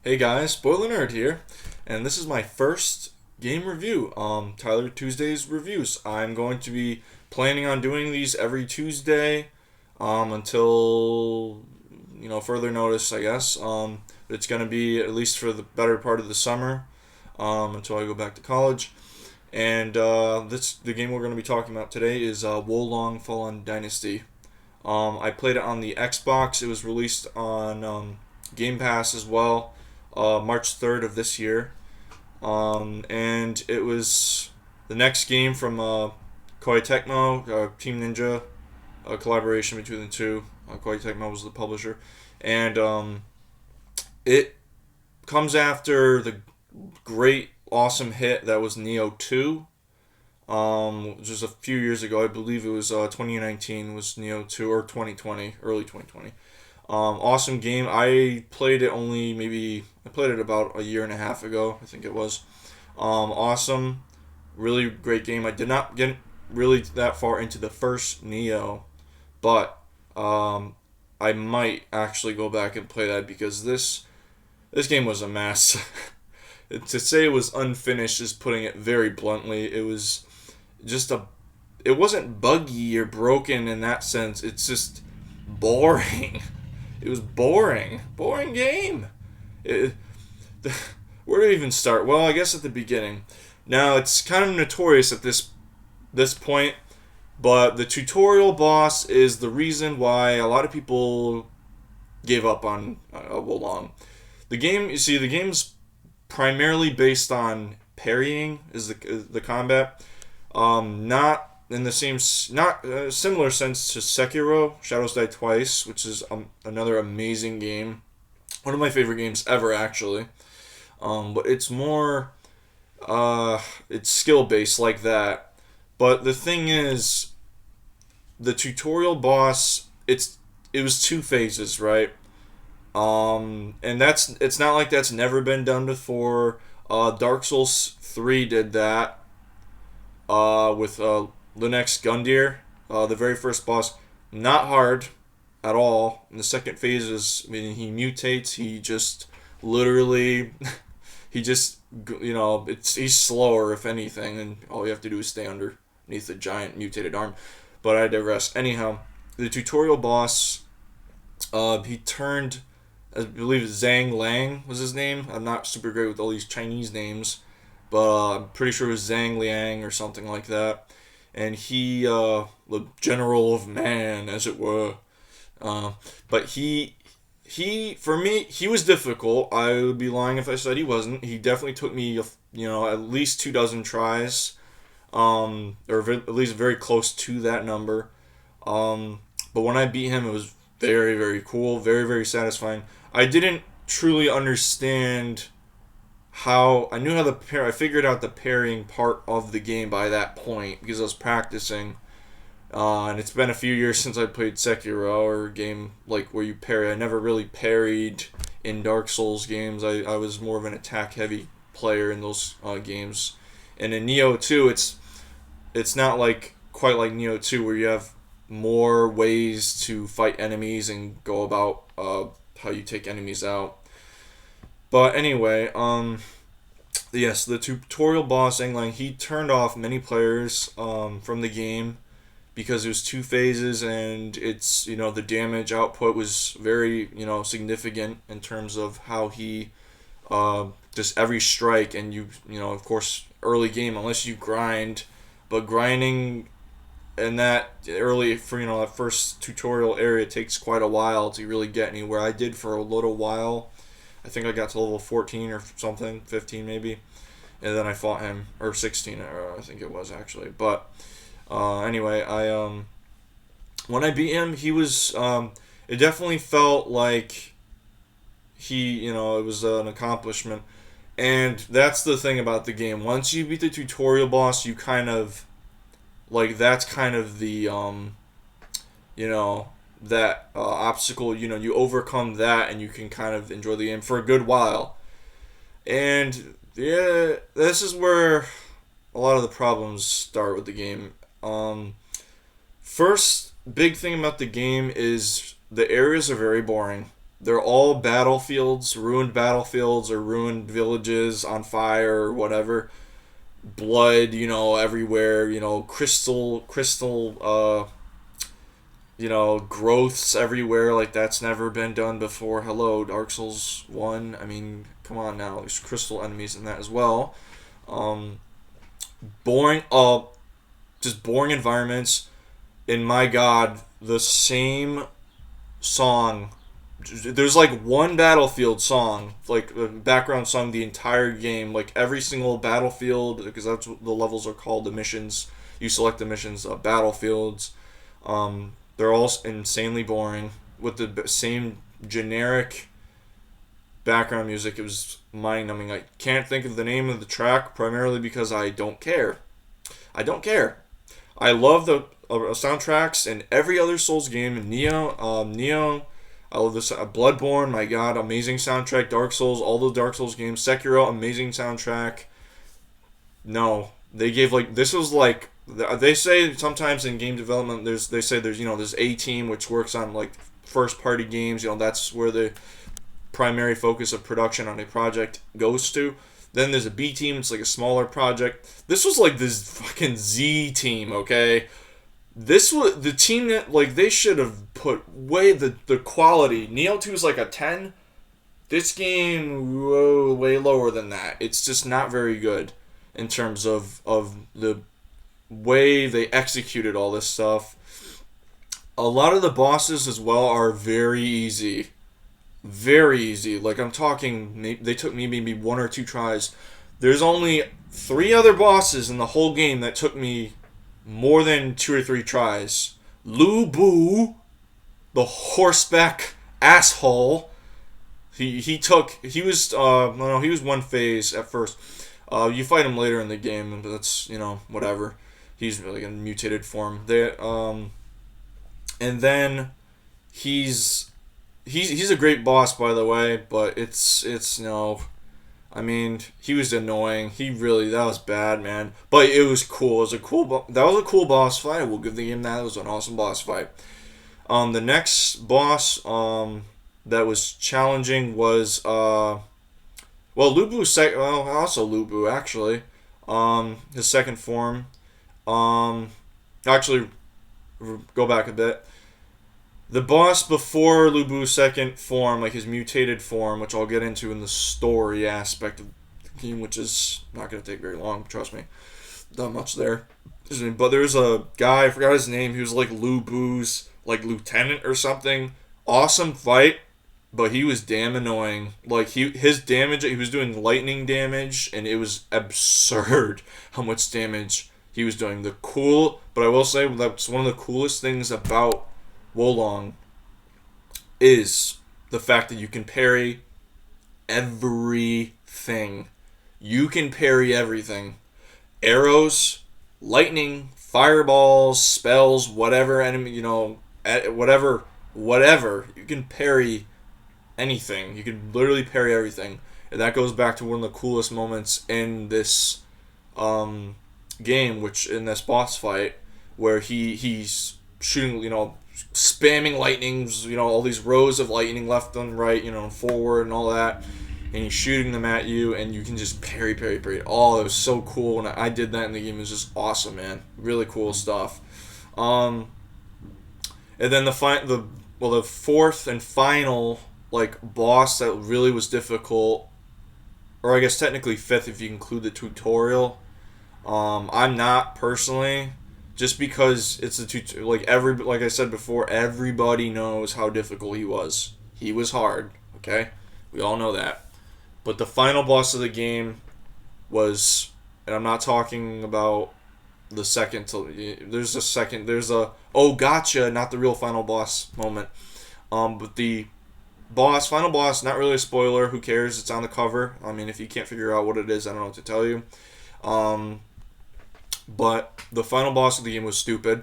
Hey guys, Spoilernerd here, and this is my first game review. Tyler Tuesday's reviews. I'm going to be planning on doing these every Tuesday, until further notice, I guess. It's going to be at least for the better part of the summer, until I go back to college. And the game we're going to be talking about today is Wolong Fallen Dynasty. I played it on the Xbox. It was released on Game Pass as well, March 3rd of this year. And it was the next game from Koei Tecmo, Team Ninja, a collaboration between the two. Koei Tecmo was the publisher. And it comes after the great, awesome hit that was Neo 2. Which was a few years ago. I believe it was 2019 was Neo 2, or 2020, early 2020. Awesome game. I played it about a year and a half ago, I think it was. Awesome. Really great game. I did not get really that far into the first Neo, but I might actually go back and play that because this game was a mess. To say it was unfinished is putting it very bluntly. It was just it wasn't buggy or broken in that sense. It's just boring. It was boring. Boring game. Where do we even start? Well, I guess at the beginning. Now, it's kind of notorious at this point, but the tutorial boss is the reason why a lot of people gave up on Wolong. The game's primarily based on parrying is the combat. Not in the same, not similar sense to Sekiro, Shadows Die Twice, which is another amazing game. One of my favorite games ever, actually. But it's more, it's skill based like that. But the thing is, the tutorial boss, it was two phases, right? And it's not like that's never been done before. Dark Souls 3 did that. With Linux Gundyr, the very first boss, not hard at all. In the second phase is, he mutates. He just literally, he's slower if anything, and all you have to do is stay underneath the giant mutated arm. But I digress. Anyhow, the tutorial boss, he turned, I believe Zhang Lang was his name. I'm not super great with all these Chinese names, but I'm pretty sure it was Zhang Liang or something like that. And he, the general of man, as it were. But for me, he was difficult. I would be lying if I said he wasn't. He definitely took me, at least 24 tries, or at least very close to that number. But when I beat him, it was very, very cool, very, very satisfying. I didn't truly understand I knew how I figured out the parrying part of the game by that point because I was practicing. And it's been a few years since I played Sekiro, or a game like where you parry. I never really parried in Dark Souls games. I was more of an attack heavy player in those games. And in Neo 2, it's not quite like Neo 2 where you have more ways to fight enemies and go about how you take enemies out. But anyway, yes, the tutorial boss, Englang, he turned off many players from the game because it was two phases, and it's, the damage output was very, significant in terms of how he, just every strike, and of course, early game, unless you grind, but grinding in that early, for, that first tutorial area takes quite a while to really get anywhere. I did for a little while. I think I got to level 14 or something, 15 maybe, and then I fought him, or 16, I think it was actually. But anyway, when I beat him, he was, it definitely felt like it was an accomplishment. And that's the thing about the game. Once you beat the tutorial boss, you kind of, that's kind of the, that obstacle, you overcome that, and you can kind of enjoy the game for a good while. And yeah, this is where a lot of the problems start with the game. First big thing about the game is the areas are very boring. They're all battlefields, ruined battlefields or ruined villages on fire or whatever. Blood, everywhere. Growths everywhere. Like that's never been done before. Hello, Dark Souls 1. I mean, come on now. There's crystal enemies in that as well. Um, boring. Just boring environments. And my God, the same song. There's like one Battlefield song, like a background song, the entire game. Like every single battlefield, because that's what the levels are called. The missions, you select the missions, battlefields. They're all insanely boring with the same generic background music. It was mind-numbing. I can't think of the name of the track primarily because I don't care. I don't care. I love the soundtracks in every other Souls game. Neo. I love this. Bloodborne, my God, amazing soundtrack. Dark Souls, all the Dark Souls games. Sekiro, amazing soundtrack. No, they gave this was like they say sometimes in game development there's A team which works on like first party games. That's where the primary focus of production on a project goes to. Then there's a B team. It's like a smaller project. This was like this fucking Z team. Okay. This was the team that, they should have put way the quality. Neo 2 is like a 10. This game, whoa, way lower than that. It's just not very good in terms of the way they executed all this stuff. A lot of the bosses as well are very easy. Very easy. Like, I'm talking, they took me maybe 1 or 2 tries. There's only 3 other bosses in the whole game that took me more than 2 or 3 tries. Lu Bu, the horseback asshole. He was one phase at first. You fight him later in the game, but that's whatever. He's really in mutated form. And then he's a great boss, by the way, but it's no. I mean, he was annoying. That was bad, man. But it was cool. That was a cool boss fight. I will give the game that. It was an awesome boss fight. The next boss that was challenging was Lu Bu also Lu Bu actually. His second form. Actually, go back a bit. The boss before Lu Bu's second form, like his mutated form, which I'll get into in the story aspect of the game, which is not going to take very long, trust me. Not much there. But there's a guy, I forgot his name, he was like Lu Bu's lieutenant or something. Awesome fight, but he was damn annoying. His damage, he was doing lightning damage, and it was absurd how much damage he was doing. But I will say that's one of the coolest things about Wolong is the fact that you can parry everything. You can parry everything. Arrows, lightning, fireballs, spells, whatever enemy, whatever. You can parry anything. You can literally parry everything. And that goes back to one of the coolest moments in this game, which in this boss fight, where he's shooting, spamming lightnings, all these rows of lightning left and right, and forward and all that, and he's shooting them at you, and you can just parry. Oh, it was so cool when I did that in the game. It was just awesome, man. Really cool stuff. And then the fourth and final boss that really was difficult, or I guess technically fifth if you include the tutorial. I'm not personally. Just because it's like I said before, everybody knows how difficult he was. He was hard, okay? We all know that. But the final boss of the game was, and I'm not talking about the second. There's a oh gotcha, not the real final boss moment. But the final boss, not really a spoiler. Who cares? It's on the cover. I mean, if you can't figure out what it is, I don't know what to tell you. But the final boss of the game was stupid.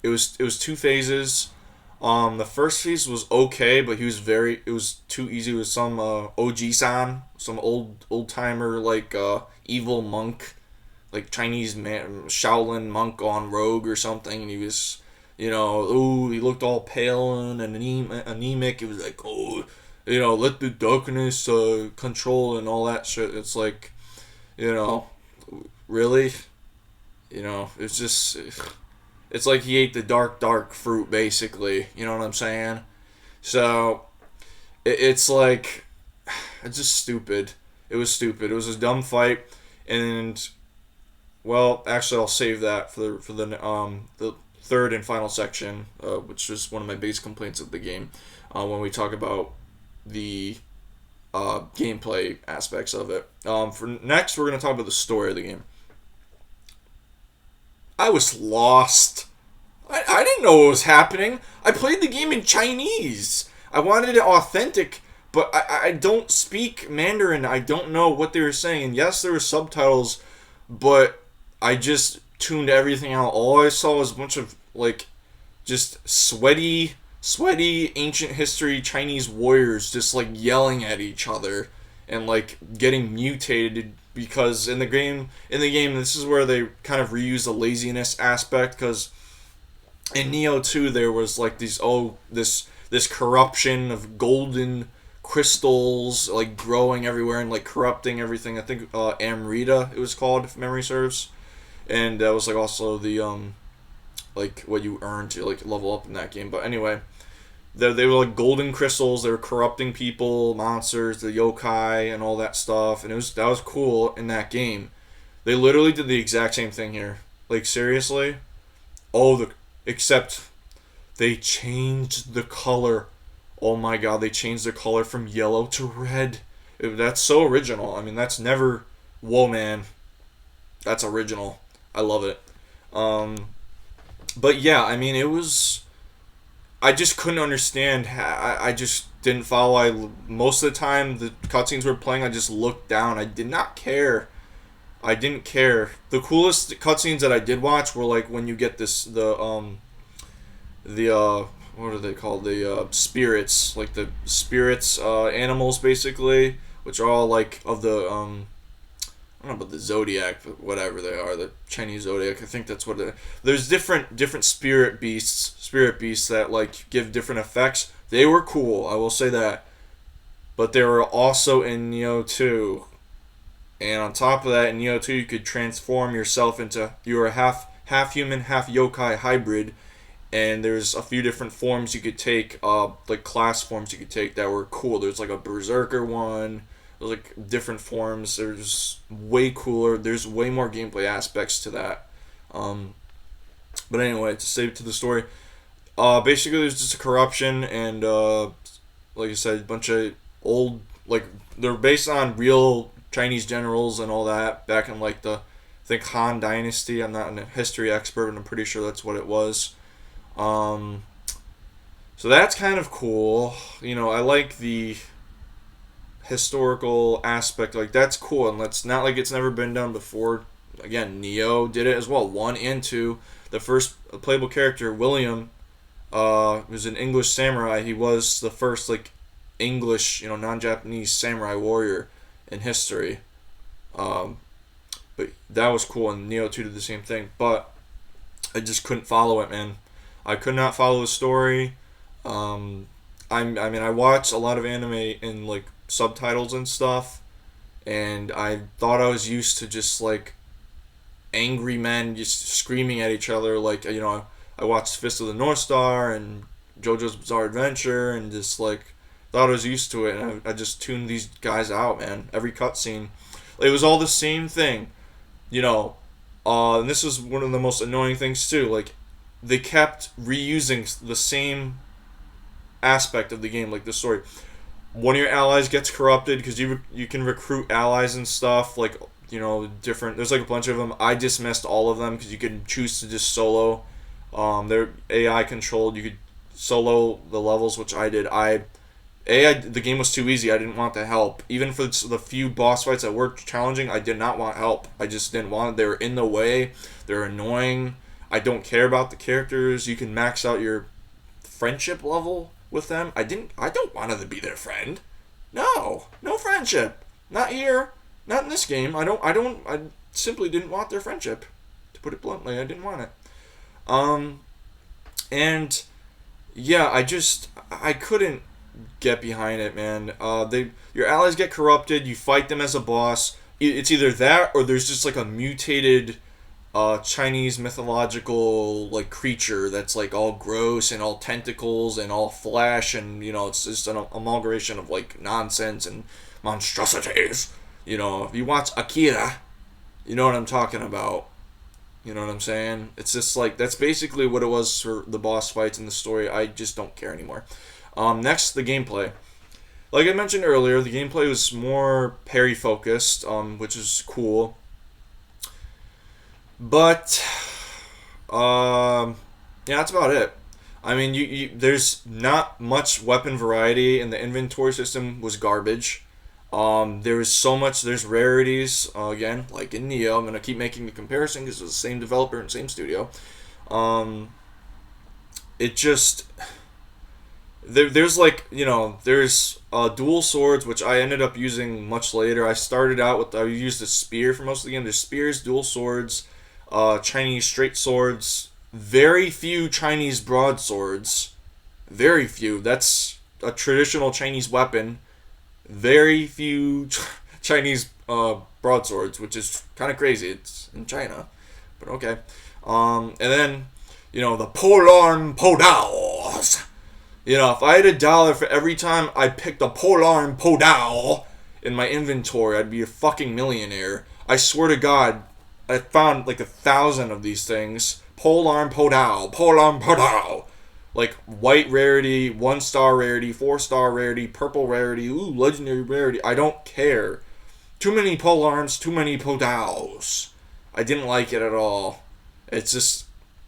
It was 2 phases. The first phase was okay, but it was too easy with some Oji-san, some old timer evil monk, like Chinese man, Shaolin monk on rogue or something, and he was ooh, he looked all pale and anemic. It was like, oh, let the darkness control and all that shit. It's like, really, it's just, it's like he ate the dark fruit, basically. You know what I'm saying? So it's like, it's just stupid. It was stupid. It was a dumb fight, and well, actually, I'll save that for the third and final section, which is one of my biggest complaints of the game, when we talk about the gameplay aspects of it. For next, we're gonna talk about the story of the game. I was lost. I didn't know what was happening. I played the game in Chinese. I wanted it authentic, but I don't speak Mandarin. I don't know what they were saying. And yes, there were subtitles, but I just tuned everything out. All I saw was a bunch of, like, just sweaty ancient history Chinese warriors just, like, yelling at each other and, like, getting mutated, because in the game this is where they kind of reuse the laziness aspect, because in Neo 2 there was, like, this corruption of golden crystals, like, growing everywhere and, like, corrupting everything. I think Amrita it was called, if memory serves. And that was, like, also the like, what you earn to, like, level up in that game. But anyway, they were, like, golden crystals. They were corrupting people, monsters, the yokai, and all that stuff. And that was cool in that game. They literally did the exact same thing here. Like, seriously? Except they changed the color. Oh my god, they changed the color from yellow to red. That's so original. I mean, that's never... Whoa, man. That's original. I love it. But yeah, I mean, it was... I just couldn't understand. I just didn't follow. Most of the time, the cutscenes were playing, I just looked down. I did not care. I didn't care. The coolest cutscenes that I did watch were, like, when you get what are they called? The spirits. Like, the spirits, animals, basically, which are all, like, of the, I don't know about the Zodiac, but whatever they are, the Chinese Zodiac. I think that's what it. There's different spirit beasts that, like, give different effects. They were cool, I will say that. But they were also in Neo 2. And on top of that, in Neo 2, you could transform yourself into... You were a half human, half yokai hybrid. And there's a few different forms you could take, like, class forms you could take that were cool. There's, like, a berserker one. There's, like, different forms. There's way cooler. There's way more gameplay aspects to that. But anyway, to save to the story, basically there's just a corruption, and like I said, a bunch of old, like, they're based on real Chinese generals and all that back in, like, I think Han Dynasty. I'm not a history expert, but I'm pretty sure that's what it was. So that's kind of cool. I like the historical aspect. Like, that's cool, and that's not like it's never been done before. Again, Neo did it as well. 1 and 2. The first playable character, William, was an English samurai. He was the first, like, English, non-Japanese samurai warrior in history. But that was cool, and Neo 2 did the same thing. But I just couldn't follow it, man. I could not follow the story. I watch a lot of anime in, like, subtitles and stuff, and I thought I was used to just, like, angry men just screaming at each other. Like, I watched Fist of the North Star and JoJo's Bizarre Adventure, and just, like, thought I was used to it, and I just tuned these guys out, man. Every cutscene, it was all the same thing, and this was one of the most annoying things too. Like, they kept reusing the same aspect of the game, like the story. One of your allies gets corrupted, because you can recruit allies and stuff, like, different. There's, like, a bunch of them. I dismissed all of them because you could choose to just solo. They're AI controlled. You could solo the levels, which I did. The game was too easy. I didn't want the help. Even for the few boss fights that were challenging, I did not want help. I just didn't want it. They were in the way. They're annoying. I don't care about the characters. You can max out your friendship level with them. I don't want to be their friend. No friendship. Not here. Not in this game. I simply didn't want their friendship. To put it bluntly, I didn't want it. And yeah, I couldn't get behind it, man. Your allies get corrupted. You fight them as a boss. It's either that or there's just like a mutated Chinese mythological like creature that's like all gross and all tentacles and all flesh, and it's just an amalgamation of like nonsense and monstrosities. If you watch Akira, you know what I'm talking about. You know what I'm saying? It's just like that's basically what it was for the boss fights in the story. I just don't care anymore. Next, the gameplay. Like I mentioned earlier, the gameplay was more parry focused, which is cool. But yeah, that's about it. I mean, there's not much weapon variety, and the inventory system was garbage. There is so much. There's rarities again, like in Neo. I'm gonna keep making the comparison because it's the same developer and same studio. It just there's like there's dual swords, which I ended up using much later. I started out with I used a spear for most of the game. There's spears, dual swords, Chinese straight swords, very few Chinese broadswords, very few. That's a traditional Chinese weapon. Very few Chinese broadswords, which is kind of crazy. It's in China, but okay. And then, the polearm podaos. If I had $1 for every time I picked a polearm podao in my inventory, I'd be a fucking millionaire. I swear to God, I found like 1,000 of these things. Polearm podao. Like white rarity, 1-star rarity, 4-star rarity, purple rarity, legendary rarity. I don't care. Too many polearms, too many podaos. I didn't like it at all. It's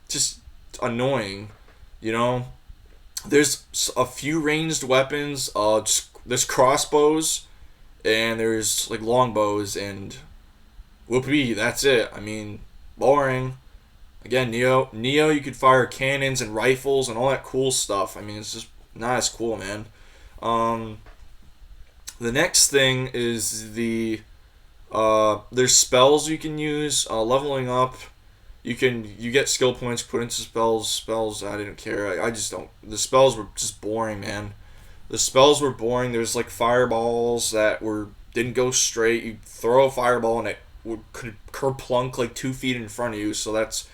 just annoying, There's a few ranged weapons. There's crossbows, and there's like longbows, and whoopee. That's it. I mean, boring. Again, Neo, you could fire cannons and rifles and all that cool stuff. I mean, it's just not as cool, man. The next thing is there's spells you can use. Leveling up, you get skill points put into spells. Spells, I didn't care. I just don't. The spells were just boring, man. The spells were boring. There's like fireballs that didn't go straight. You throw a fireball and it could kerplunk like 2 feet in front of you. So that's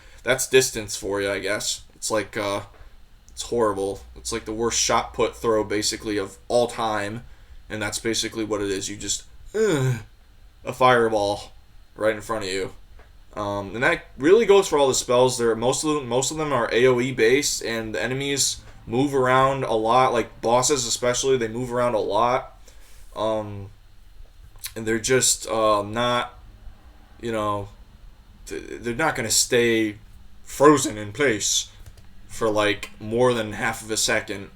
distance for you, I guess. It's like, it's horrible. It's like the worst shot put throw, basically, of all time. And that's basically what it is. You just, a fireball right in front of you. And that really goes for all the spells. Most of them are AoE based, and the enemies move around a lot. Like bosses especially, they move around a lot. And they're just not, they're not going to stay frozen in place for like more than half of a second.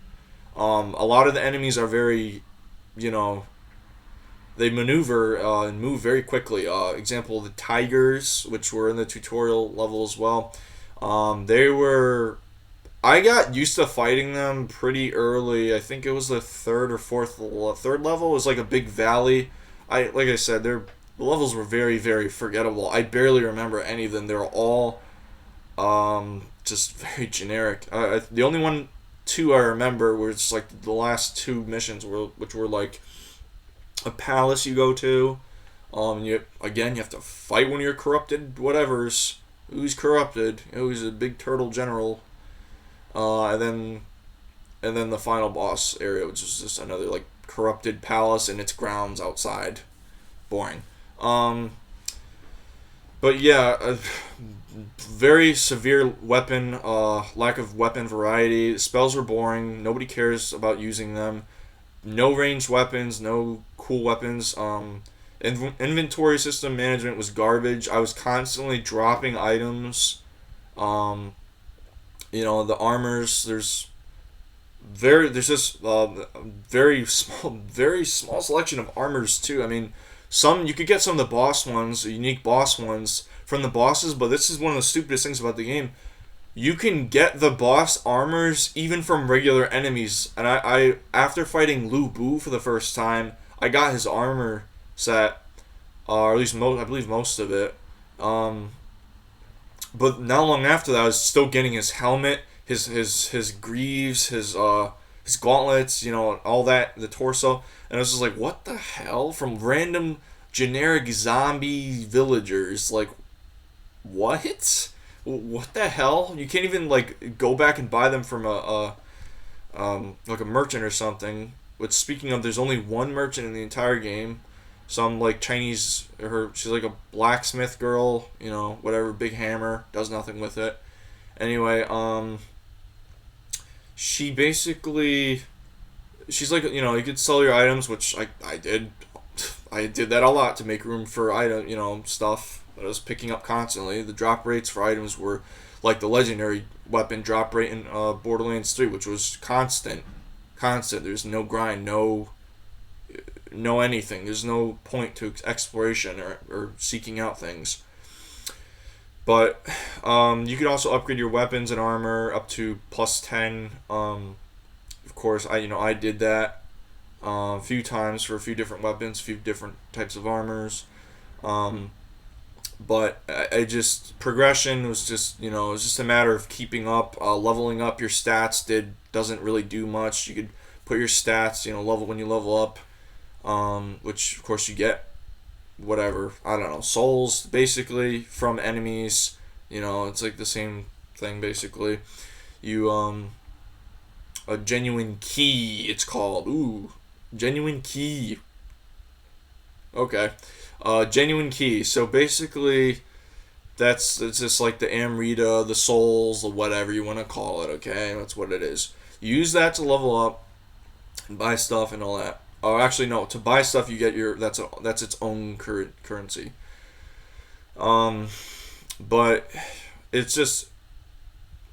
A lot of the enemies are very, they maneuver and move very quickly. Example, the tigers, which were in the tutorial level as well. I got used to fighting them pretty early. I think it was the third level. It was like a big valley. Like I said, the levels were very, very forgettable. I barely remember any of them. They were all just very generic. The only two I remember were just like the last 2 missions, which were like a palace you go to. You have to fight one of your corrupted whatevers. Who's corrupted? Who's a big turtle general. And then the final boss area, which is just another like corrupted palace and its grounds outside. Boring. But yeah, very severe weapon, lack of weapon variety. Spells were boring. Nobody cares about using them. No ranged weapons, no cool weapons. Inventory system management was garbage. I was constantly dropping items. The armors, there's just very small selection of armors too. I mean, you could get some of the boss ones, unique boss ones from the bosses, but this is one of the stupidest things about the game. You can get the boss armors even from regular enemies, and I after fighting Lu Bu for the first time, I got his armor set, or at least I believe most of it. But not long after that, I was still getting his helmet, his greaves, his gauntlets, all that, the torso, and I was just like, what the hell? From random generic zombie villagers, like, what? What the hell? You can't even like go back and buy them from like a merchant or something. Which, speaking of, there's only one merchant in the entire game. Some like Chinese, she's like a blacksmith girl, whatever, big hammer, does nothing with it. Anyway, she basically, she's like, you could sell your items, which I did. I did that a lot to make room for stuff that I was picking up constantly. The drop rates for items were like the legendary weapon drop rate in Borderlands 3, which was constant. There's no grind, no anything. There's no point to exploration or seeking out things. But you could also upgrade your weapons and armor up to +10. Of course, I did that a few times for a few different weapons, a few different types of armors. But progression was just, it was just a matter of keeping up, leveling up your stats doesn't really do much. You could put your stats, level when you level up, which of course you get whatever, I don't know, souls basically from enemies. It's like the same thing basically. You a genuine key, it's called. Ooh, genuine key. Okay. Genuine key. So basically, it's just like the Amrita, the souls, the whatever you want to call it. Okay, that's what it is. You use that to level up and buy stuff and all that. Oh, actually no. To buy stuff, you get that's its own currency. But it's just,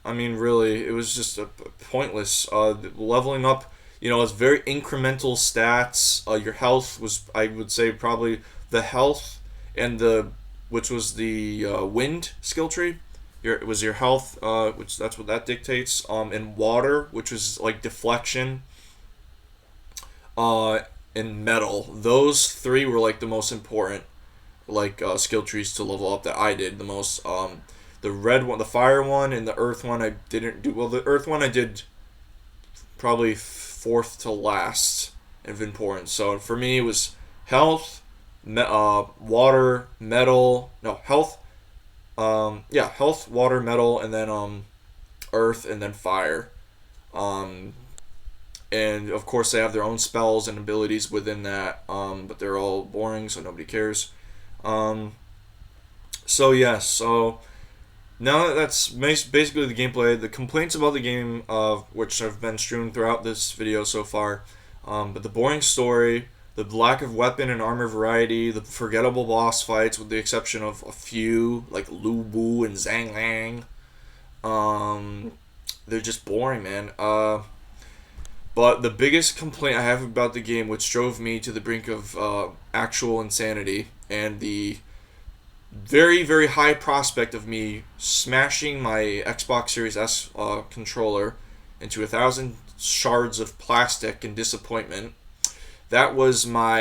really, it was just a pointless. Leveling up, it's very incremental stats. Your health was, I would say, probably the health and which was the wind skill tree. It was your health, which that's what that dictates. And water, which was like deflection. And metal. Those three were like the most important, like skill trees to level up that I did the most. The red one, the fire one, and the earth one I didn't do well. The earth one I did probably fourth to last of importance. So for me it was health, water, metal. No, health. Health, water, metal, and then earth, and then fire. And of course they have their own spells and abilities within that, but they're all boring, so nobody cares. So now that's basically the gameplay. The complaints about the game, which have been strewn throughout this video so far, but the boring story, the lack of weapon and armor variety, the forgettable boss fights, with the exception of a few like Lu Bu and Zhang Lang. They're just boring, man. But the biggest complaint I have about the game, which drove me to the brink of actual insanity, and the very, very high prospect of me smashing my Xbox Series S controller into 1,000 shards of plastic in disappointment, that was my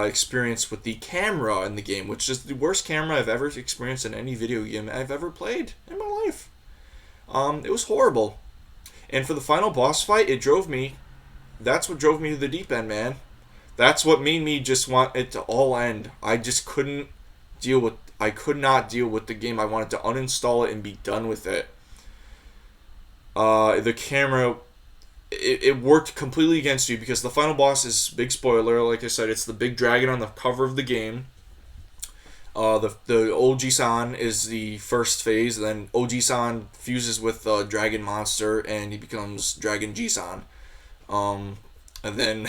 experience with the camera in the game, which is the worst camera I've ever experienced in any video game I've ever played in my life. It was horrible. And for the final boss fight, that's what drove me to the deep end, man. That's what made me just want it to all end. I could not deal with the game. I wanted to uninstall it and be done with it. The camera, it worked completely against you, because the final boss is, big spoiler, like I said, it's the big dragon on the cover of the game. The Oji-san is the first phase, then Oji-san fuses with the dragon monster and he becomes Dragon Ji-san. And then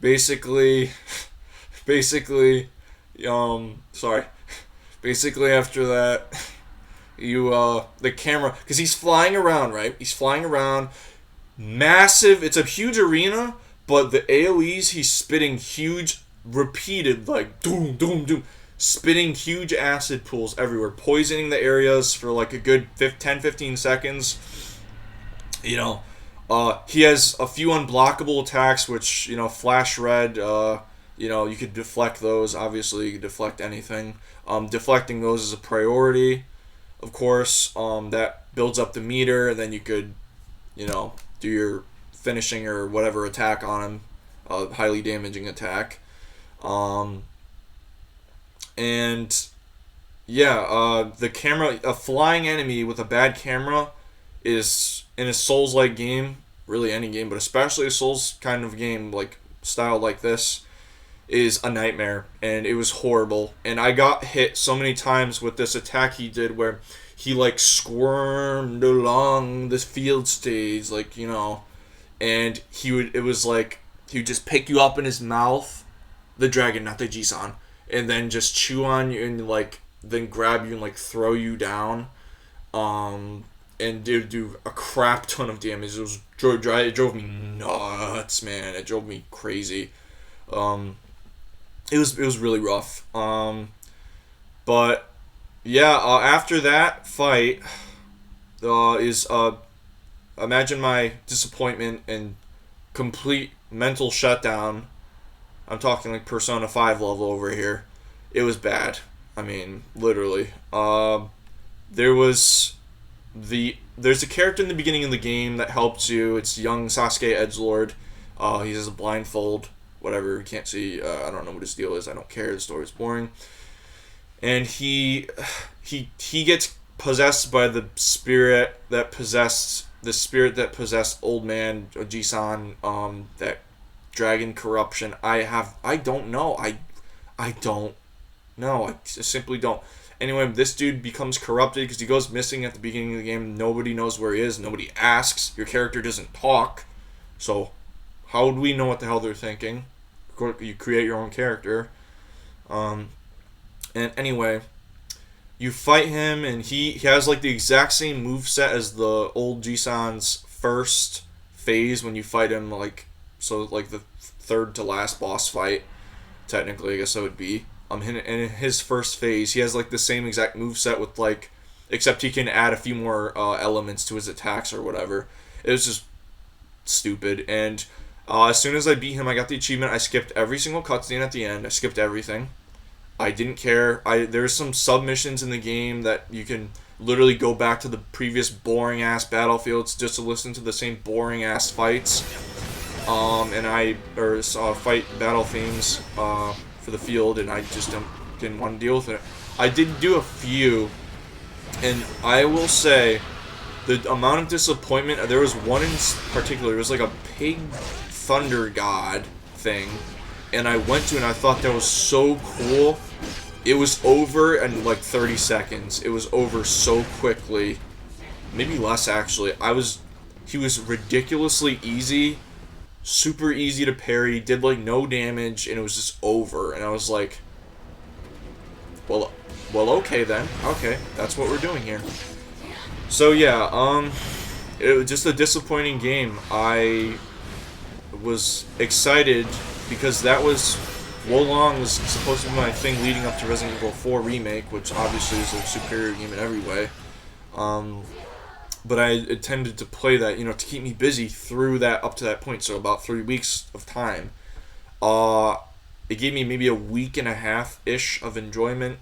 basically after that, the camera, because he's flying around, right? He's flying around, massive, it's a huge arena, but the AoEs, he's spitting huge, repeated, like, doom, doom, doom, spitting huge acid pools everywhere, poisoning the areas for like a good 10-15 seconds. He has a few unblockable attacks, which, flash red, you could deflect those. Obviously, you could deflect anything. Deflecting those is a priority. of course, that builds up the meter, and then you could, do your finishing or whatever attack on him, highly damaging attack. Um, and yeah, the camera, a flying enemy with a bad camera is in a Souls-like game, really any game, but especially a Souls kind of game, like style like this, is a nightmare, and it was horrible. And I got hit so many times with this attack he did where he like squirmed along this field stage, like, and it was like he would just pick you up in his mouth, the dragon, not the Jisan, and then just chew on you and like then grab you and like throw you down, and do a crap ton of damage. It drove me nuts, man. It drove me crazy. It was really rough. But yeah, after that fight, is imagine my disappointment and complete mental shutdown. I'm talking like Persona 5 level over here. It was bad. I mean, literally. There was there's a character in the beginning of the game that helps you. It's young Sasuke Edgelord. He has a blindfold. Whatever, you can't see. I don't know what his deal is. I don't care. The story's boring. And he gets possessed by the spirit that possessed old man Jisan. That dragon corruption. I don't know. I don't know. I simply don't. Anyway, this dude becomes corrupted because he goes missing at the beginning of the game. Nobody knows where he is. Nobody asks. Your character doesn't talk. So how would we know what the hell they're thinking? You create your own character. And anyway, you fight him, and he has like the exact same moveset as the old Jisan's first phase when you fight him, like the third to last boss fight. Technically, I guess that would be. In his first phase, he has like the same exact moveset with like, except he can add a few more elements to his attacks or whatever. It was just stupid. And as soon as I beat him, I got the achievement. I skipped every single cutscene at the end. I skipped everything. I didn't care. There's some submissions in the game that you can literally go back to the previous boring ass battlefields just to listen to the same boring ass fights. Fight battle themes for the field, and I just didn't want to deal with it. I did do a few, and I will say the amount of disappointment. There was one in particular. It was like a pig thunder god thing, and I went to it and I thought that was so cool. It was over in like 30 seconds. It was over so quickly. Maybe less, actually. He was ridiculously easy, super easy to parry, did like no damage, and it was just over. And I was like, well, okay then. Okay, that's what we're doing here. So yeah, it was just a disappointing game. I was excited because that was Wolong was supposed to be my thing leading up to Resident Evil 4 Remake, which obviously is a superior game in every way. But I intended to play that, to keep me busy through that up to that point, so about 3 weeks of time. It gave me maybe a week and a half-ish of enjoyment.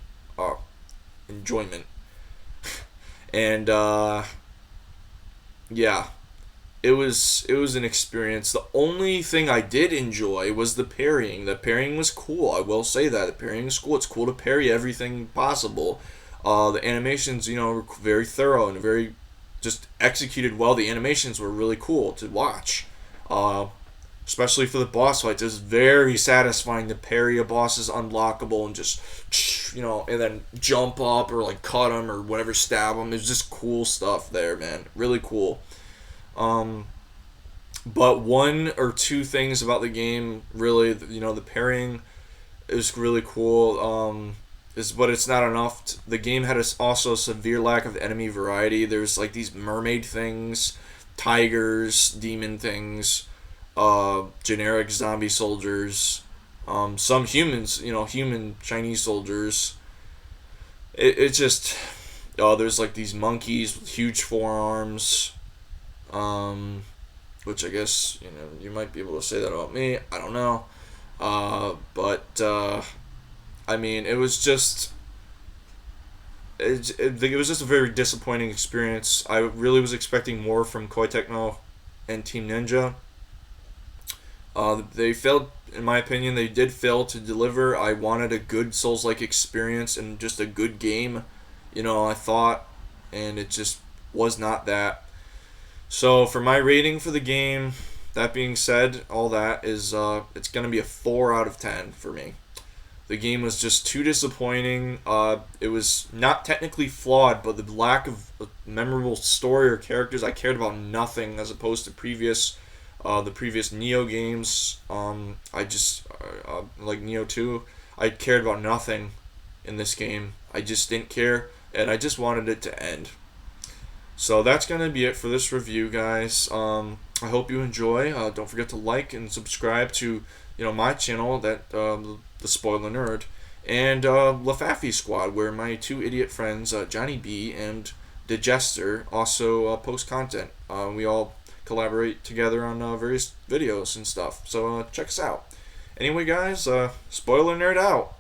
And, yeah. It was an experience. The only thing I did enjoy was the parrying. The parrying was cool. I will say that. The parrying is cool. It's cool to parry everything possible. The animations, were very thorough and very just executed well. The animations were really cool to watch. Especially for the boss fights. It was very satisfying to parry a boss's unblockable and just, and then jump up or like cut him or whatever, stab him. There's just cool stuff there, man. Really cool. But one or two things about the game, really, the parrying is really cool. But it's not enough. The game had also a severe lack of enemy variety. There's like these mermaid things, tigers, demon things, generic zombie soldiers, some humans, human Chinese soldiers. It's just, there's like these monkeys with huge forearms. Which I guess, you might be able to say that about me. I don't know. I mean, it was just... it was just a very disappointing experience. I really was expecting more from Koei Tecmo and Team Ninja. They failed, in my opinion. They did fail to deliver. I wanted a good Souls-like experience and just a good game, I thought, and it just was not that. So for my rating for the game, that being said, all that is, it's going to be a 4 out of 10 for me. The game was just too disappointing. It was not technically flawed, but the lack of a memorable story or characters, I cared about nothing as opposed to the previous Neo games. I just like Neo 2. I cared about nothing in this game. I just didn't care, and I just wanted it to end. So that's gonna be it for this review, guys. I hope you enjoy. Don't forget to like and subscribe to my channel, that the Spoilernerd, and Lafafi Squad, where my two idiot friends Johnny B and Digester also post content. We all collaborate together on various videos and stuff. So check us out. Anyway, guys, Spoilernerd out.